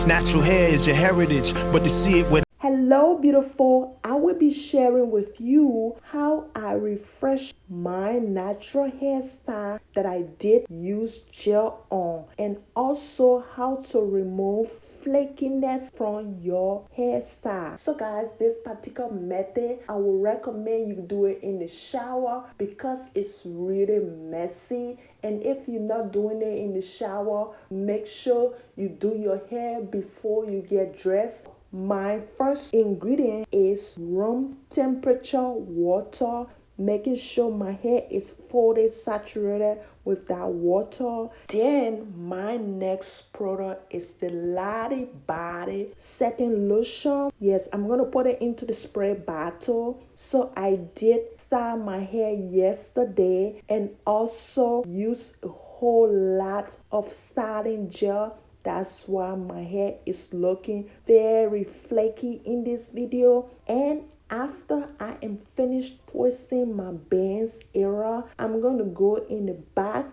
Natural hair is your heritage, but to see it with Hello beautiful, I will be sharing with you how I refresh my natural hairstyle that I did use gel on, and also how to remove flakiness from your hairstyle. So guys, this particular method I will recommend you do it in the shower because it's really messy, and if you're not doing it in the shower, make sure you do your hair before you get dressed. My first ingredient is room temperature water, making sure my hair is fully saturated with that water. Then my next product is the Lottie Body Setting Lotion. Yes, I'm gonna put it into the spray bottle. So I did style my hair yesterday and also use a whole lot of styling gel. That's why my hair is looking very flaky in this video. And after I am finished twisting my bands area, I'm going to go in the back.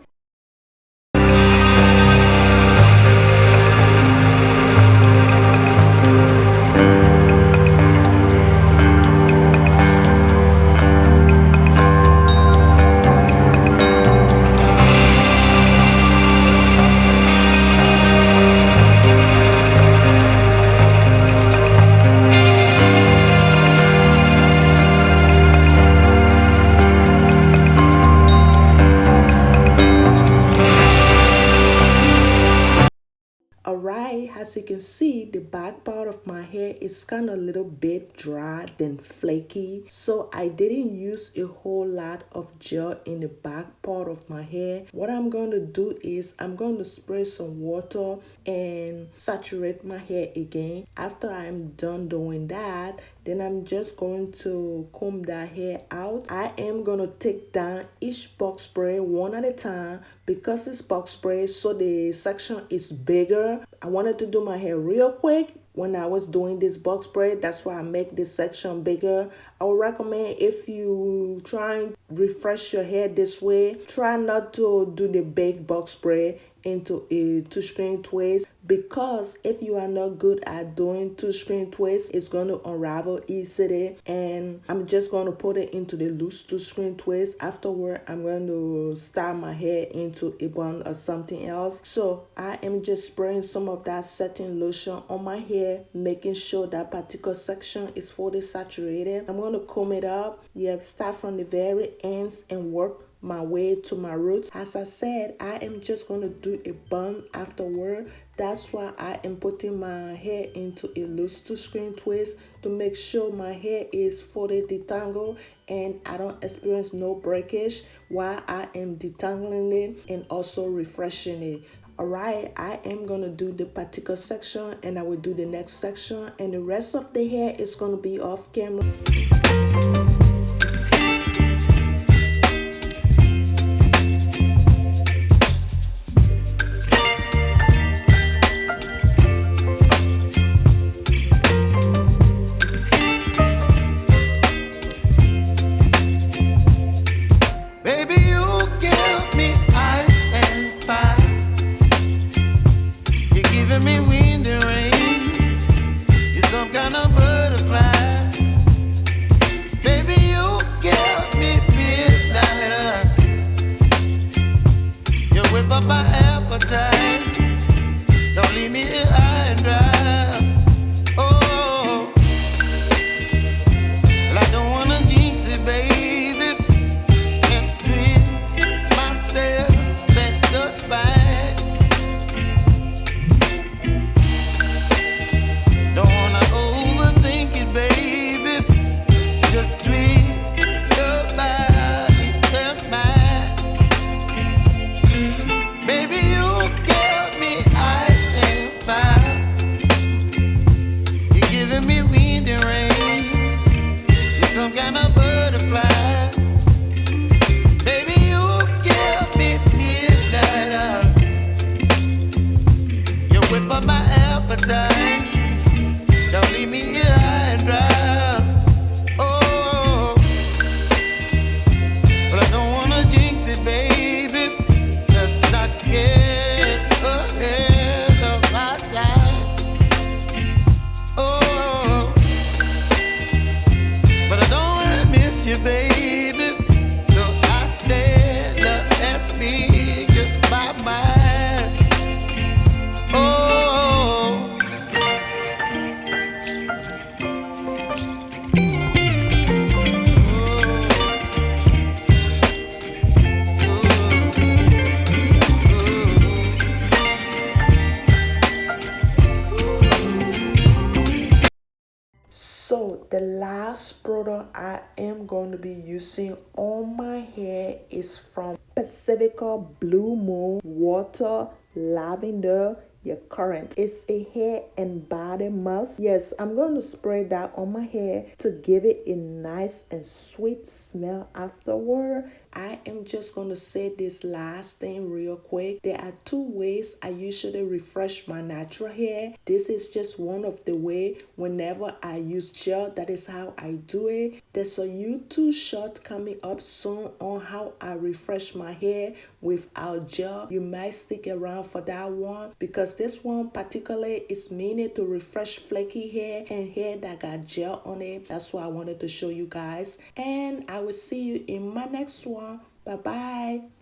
Alright, as you can see, the back part of my hair is kind of a little bit dry than flaky. So I didn't use a whole lot of gel in the back part of my hair. What I'm going to do is I'm going to spray some water and saturate my hair again. After I'm done doing that, then I'm just going to comb that hair out. I am going to take down each box spray one at a time because it's box spray, so the section is bigger. I wanted to do my hair real quick when I was doing this box spray. That's why I make this section bigger. I would recommend, if you try and refresh your hair this way, try not to do the big box spray into a two-string twist, because if you are not good at doing two-string twists, it's going to unravel easily. And I'm just going to put it into the loose two-string twist. Afterward, I'm going to style my hair into a bun or something else. So I am just spraying some of that setting lotion on my hair, making sure that particular section is fully saturated. I'm going to comb it up. Start from the very ends and work my way to my roots. As I said, I am just going to do a bun afterward. That's why I am putting my hair into a loose two-string twist to make sure my hair is fully detangled and I don't experience no breakage while I am detangling it and also refreshing it. Alright, I am going to do the particular section and I will do the next section, and the rest of the hair is going to be off camera. The last product I am going to be using on my hair is from Pacifica Blue Moon Water Lavender Your Current. It's a hair and body mask. Yes, I'm going to spray that on my hair to give it a nice and sweet smell afterward. I am just going to say this last thing real quick. There are two ways I usually refresh my natural hair. This is just one of the way. Whenever I use gel, that is how I do it. There's a YouTube short coming up soon on how I refresh my hair without gel. You might stick around for that one because this one particularly is meant to refresh flaky hair and hair that got gel on it. That's what I wanted to show you guys, and I will see you in my next one. Bye bye.